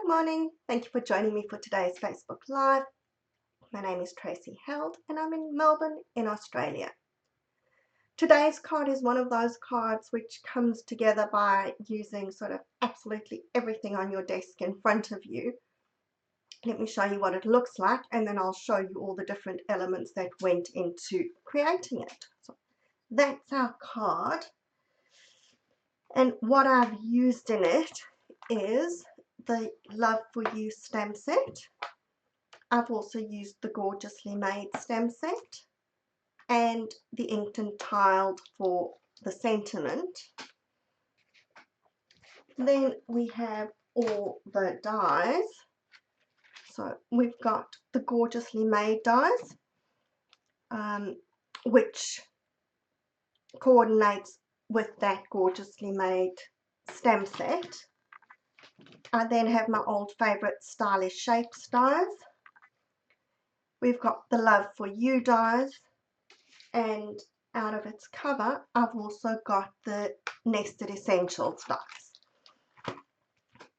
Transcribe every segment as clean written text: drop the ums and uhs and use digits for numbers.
Good morning. Thank you for joining me for today's Facebook Live. My name is Tracy Held and I'm in Melbourne in Australia. Today's card is one of those cards which comes together by using sort of absolutely everything on your desk in front of you. Let me show you what it looks like and then I'll show you all the different elements that went into creating it. So that's our card, and what I've used in it is the Love For You stamp set. I've also used the Gorgeously Made stamp set and the inked and tiled for the sentiment. Then we have all the dies. So we've got the Gorgeously Made dies, which coordinates with that Gorgeously Made stamp set. I then have my old favourite Stylish Shapes dies. We've got the Love For You dies, and out of its cover I've also got the Nested Essentials dies.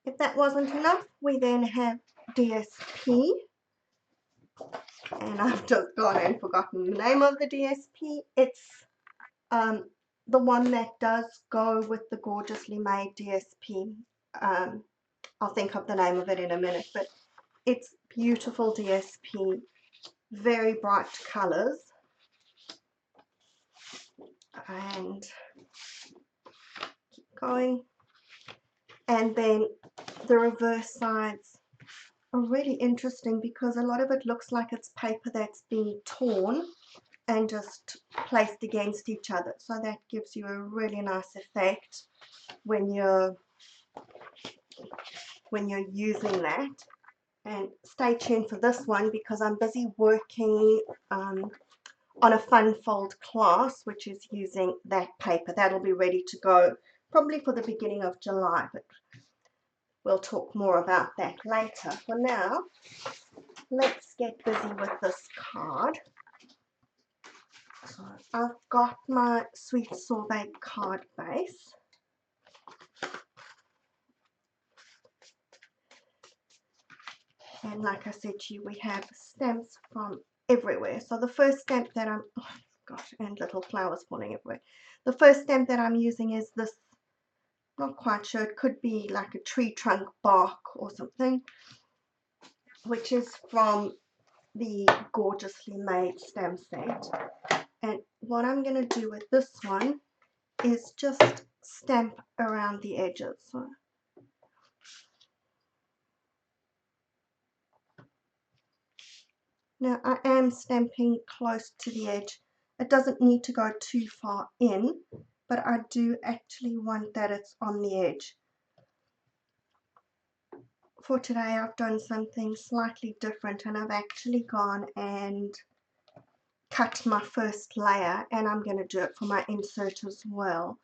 If that wasn't enough, we then have DSP, and I've just gone and forgotten the name of the DSP. It's the one that does go with the Gorgeously Made DSP. I'll think of the name of it in a minute, but it's beautiful DSP, very bright colours, and keep going. And then the reverse sides are really interesting because a lot of it looks like it's paper that's been torn and just placed against each other, so that gives you a really nice effect when you're using that. And stay tuned for this one because I'm busy working on a fun fold class which is using that paper. That'll be ready to go probably for the beginning of July, but we'll talk more about that later. For now, let's get busy with this card. So I've got my Sweet Sorbet card base. And like I said to you, we have stamps from everywhere. So the first stamp that I'm, oh gosh, and little flowers falling everywhere. The first stamp that I'm using is this, not quite sure, it could be like a tree trunk bark or something, which is from the Gorgeously Made stamp set. And what I'm going to do with this one is just stamp around the edges. So now I am stamping close to the edge. It doesn't need to go too far in, but I do actually want that it's on the edge. For today I've done something slightly different and I've actually gone and cut my first layer, and I'm going to do it for my insert as well.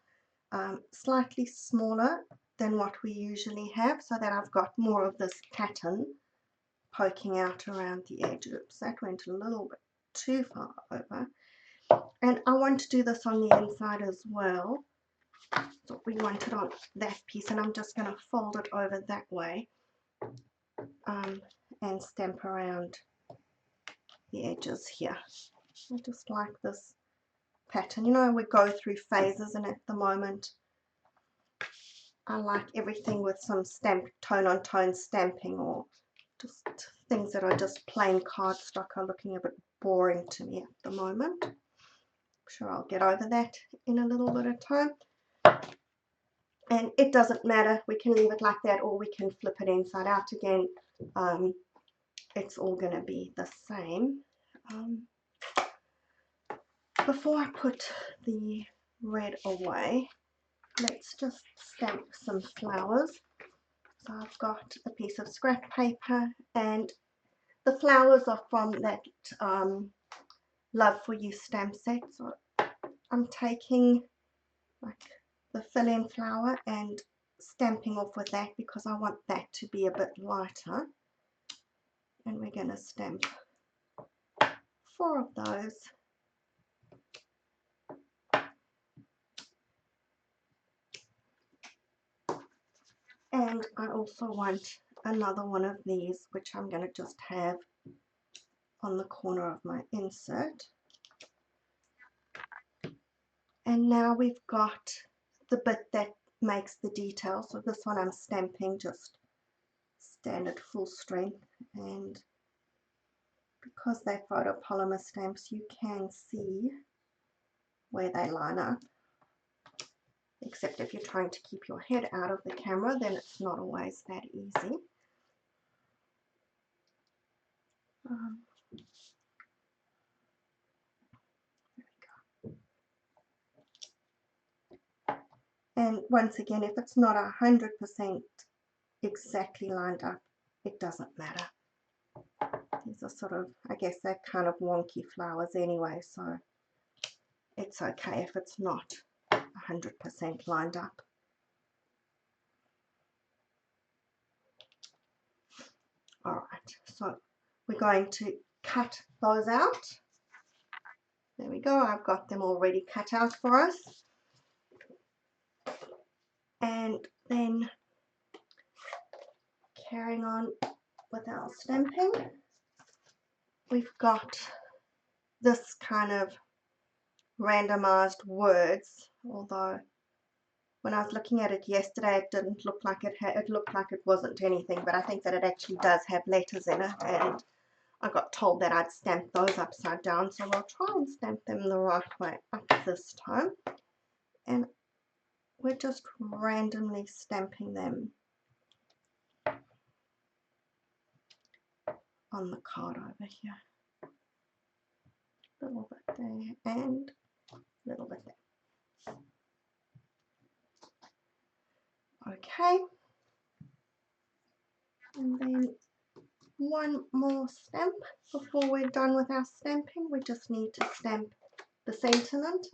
Slightly smaller than what we usually have so that I've got more of this pattern poking out around the edge. Oops, that went a little bit too far over. And I want to do this on the inside as well. So we want it on that piece, and I'm just going to fold it over that way and stamp around the edges here. I just like this pattern. You know, we go through phases, and at the moment I like everything with some tone on tone stamping, or just things that are just plain cardstock are looking a bit boring to me at the moment. I'm sure I'll get over that in a little bit of time. And it doesn't matter, we can leave it like that or we can flip it inside out again. It's all going to be the same. Before I put the red away, let's just stamp some flowers. So I've got a piece of scrap paper, and the flowers are from that Love For You stamp set. So I'm taking like the fill-in flower and stamping off with that because I want that to be a bit lighter. And we're going to stamp 4 of those. And I also want another one of these, which I'm going to just have on the corner of my insert. And now we've got the bit that makes the detail. So this one I'm stamping just standard full strength, and because they're photopolymer stamps, you can see where they line up, except if you're trying to keep your head out of the camera, then it's not always that easy. And once again, if it's not 100% exactly lined up, it doesn't matter. These are sort of, I guess they're kind of wonky flowers anyway, so it's okay if it's not 100% lined up. Alright, so we're going to cut those out. There we go, I've got them already cut out for us. And then carrying on with our stamping, we've got this kind of randomized words, although when I was looking at it yesterday, it didn't look like it had, it looked like it wasn't anything, but I think that it actually does have letters in it, and I got told that I'd stamp those upside down, so I'll try and stamp them the right way up this time. And we're just randomly stamping them on the card over here. A little bit there and a little bit there. Okay. And then one more stamp before we're done with our stamping. We just need to stamp the sentiment.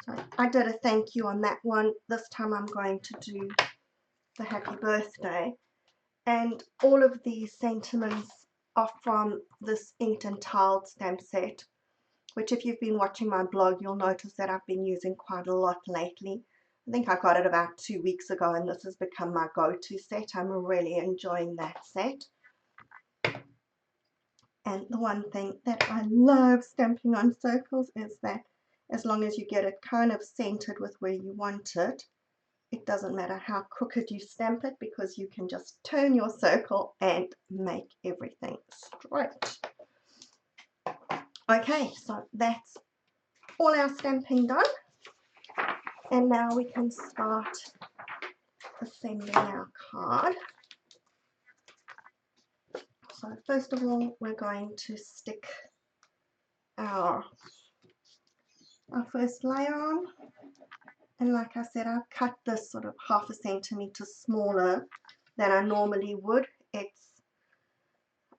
So I did a thank you on that one. This time I'm going to do the happy birthday. And all of these sentiments are from this inked and tiled stamp set, which if you've been watching my blog, you'll notice that I've been using quite a lot lately. I think I got it about 2 weeks ago, and this has become my go-to set. I'm really enjoying that set. And the one thing that I love stamping on circles is that as long as you get it kind of centered with where you want it, it doesn't matter how crooked you stamp it, because you can just turn your circle and make everything straight. Okay, so that's all our stamping done. And now we can start assembling our card. So first of all, we're going to stick our first layer on. And like I said, I've cut this sort of 1/2 centimeter smaller than I normally would. It's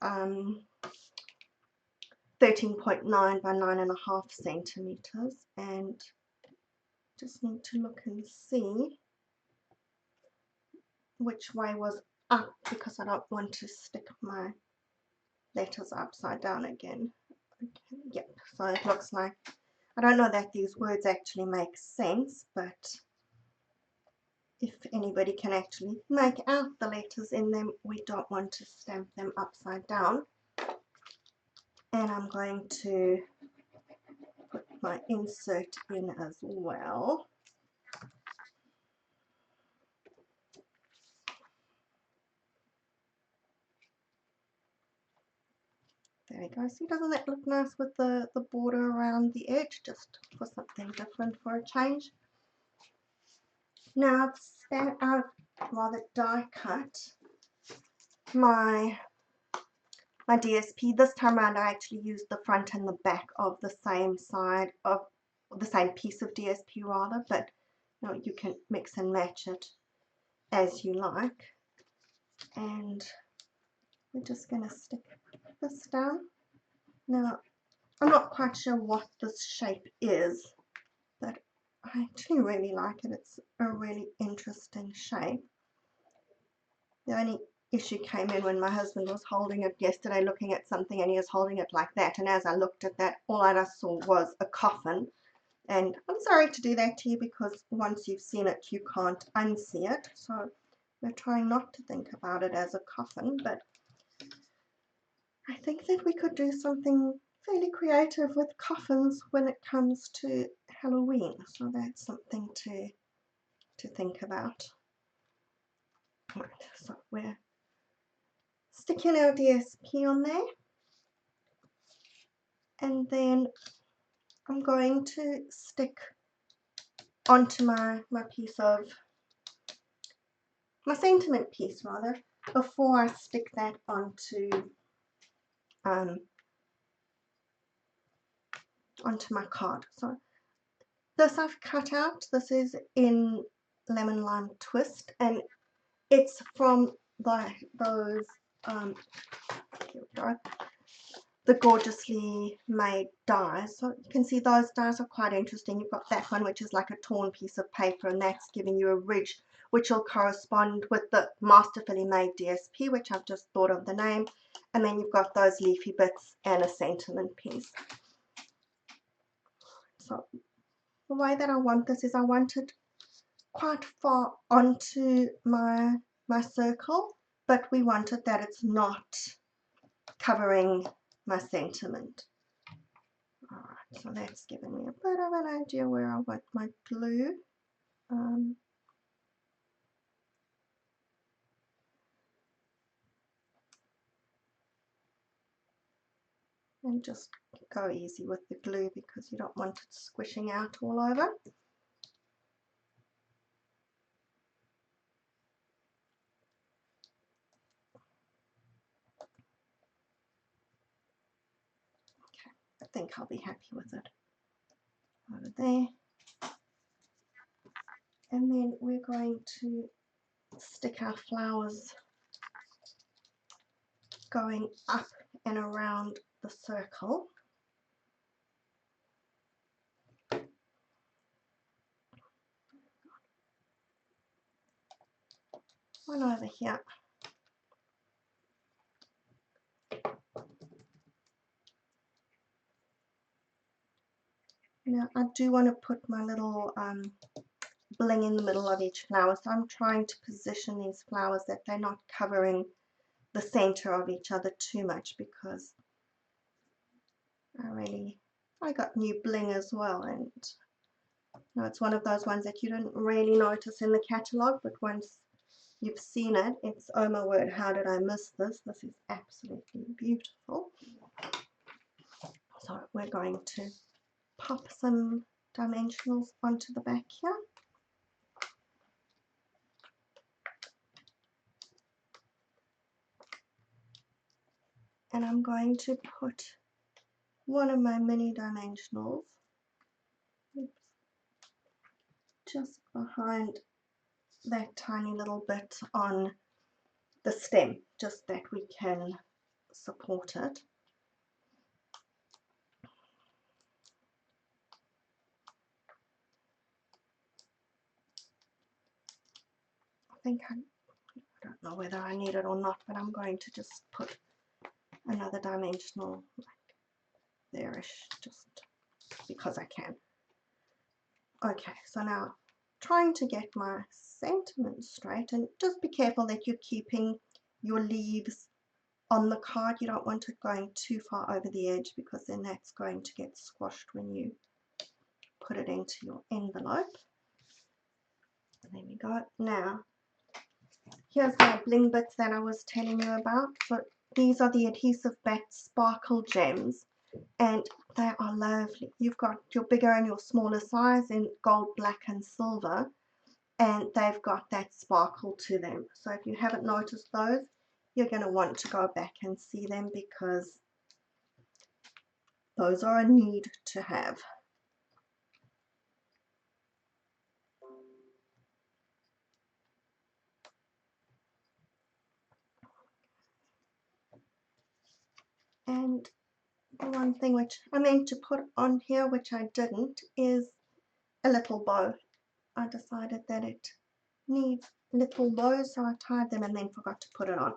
13.9 by 9.5 centimeters, and just need to look and see which way was up, because I don't want to stick my letters upside down again. Okay, yep, so it looks like, I don't know that these words actually make sense, but if anybody can actually make out the letters in them, we don't want to stamp them upside down. And I'm going to put my insert in as well. There we go. See, doesn't that look nice with the border around the edge, just for something different for a change? Now I've rather die cut my DSP. This time around I actually used the front and the back of the same side of the same piece of DSP rather, but you know, you can mix and match it as you like. And we're just going to stick this down. Now I'm not quite sure what this shape is, but I actually really like it. It's a really interesting shape. The only issue came in when my husband was holding it yesterday, looking at something, and he was holding it like that, and as I looked at that, all I saw was a coffin. And I'm sorry to do that to you, because once you've seen it, you can't unsee it. So we're trying not to think about it as a coffin, but I think that we could do something fairly creative with coffins when it comes to Halloween. So that's something to think about. Right, so we're sticking our DSP on there, and then I'm going to stick onto my piece of my sentiment piece rather before I stick that onto my card. So this I've cut out. This is in Lemon Lime Twist, and it's from those here we go, the Gorgeously Made dies. So you can see those dies are quite interesting. You've got that one which is like a torn piece of paper, and that's giving you a ridge which will correspond with the Masterfully Made DSP, which I've just thought of the name, and then you've got those leafy bits and a sentiment piece. So the way that I want this is I want it quite far onto my circle, but we want it that it's not covering my sentiment. Alright, so that's given me a bit of an idea where I want my glue. And just go easy with the glue because you don't want it squishing out all over. Okay, I think I'll be happy with it. Over there. And then we're going to stick our flowers going up and around the circle. One over here. Now I do want to put my little bling in the middle of each flower, so I'm trying to position these flowers that they're not covering the center of each other too much, because I got new bling as well, and you know, it's one of those ones that you didn't really notice in the catalogue, but once you've seen it, it's, oh my word, how did I miss this? This is absolutely beautiful. So we're going to pop some dimensionals onto the back here. And I'm going to put one of my mini dimensionals just behind that tiny little bit on the stem, just that we can support it. I think I don't know whether I need it or not, but I'm going to just put another dimensional like there-ish, just because I can. Okay, so now trying to get my sentiment straight, and just be careful that you're keeping your leaves on the card. You don't want it going too far over the edge, because then that's going to get squashed when you put it into your envelope. And there we go. Now here's my bling bits that I was telling you about. So these are the Adhesive Bat Sparkle Gems, and they are lovely. You've got your bigger and your smaller size in gold, black and silver, and they've got that sparkle to them. So if you haven't noticed those, you're going to want to go back and see them, because those are a need to have. And the one thing which I meant to put on here, which I didn't, is a little bow. I decided that it needs little bows, so I tied them and then forgot to put it on.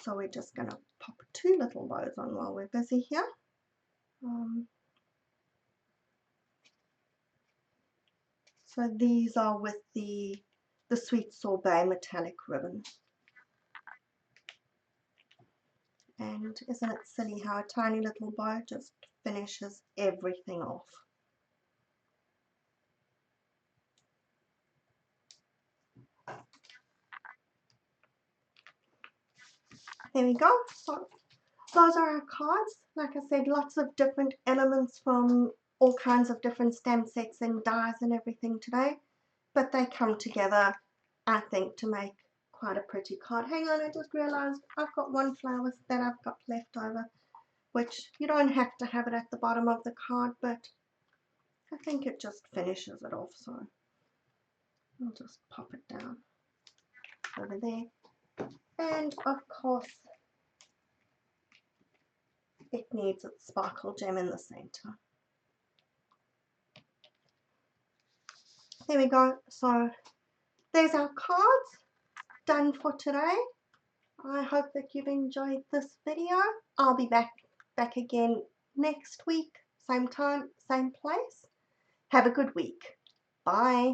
So we're just going to pop two little bows on while we're busy here. So these are with the the Sweet Sorbet metallic ribbon. And isn't it silly how a tiny little bow just finishes everything off? There we go. So those are our cards. Like I said, lots of different elements from all kinds of different stamp sets and dies and everything today. But they come together, I think, to make quite a pretty card. Hang on, I just realized I've got one flower that I've got left over, which you don't have to have it at the bottom of the card, but I think it just finishes it off, so I'll just pop it down over there. And of course, it needs its sparkle gem in the center. There we go. So there's our cards done for today. I hope that you've enjoyed this video. I'll be back again next week, same time, same place. Have a good week. Bye.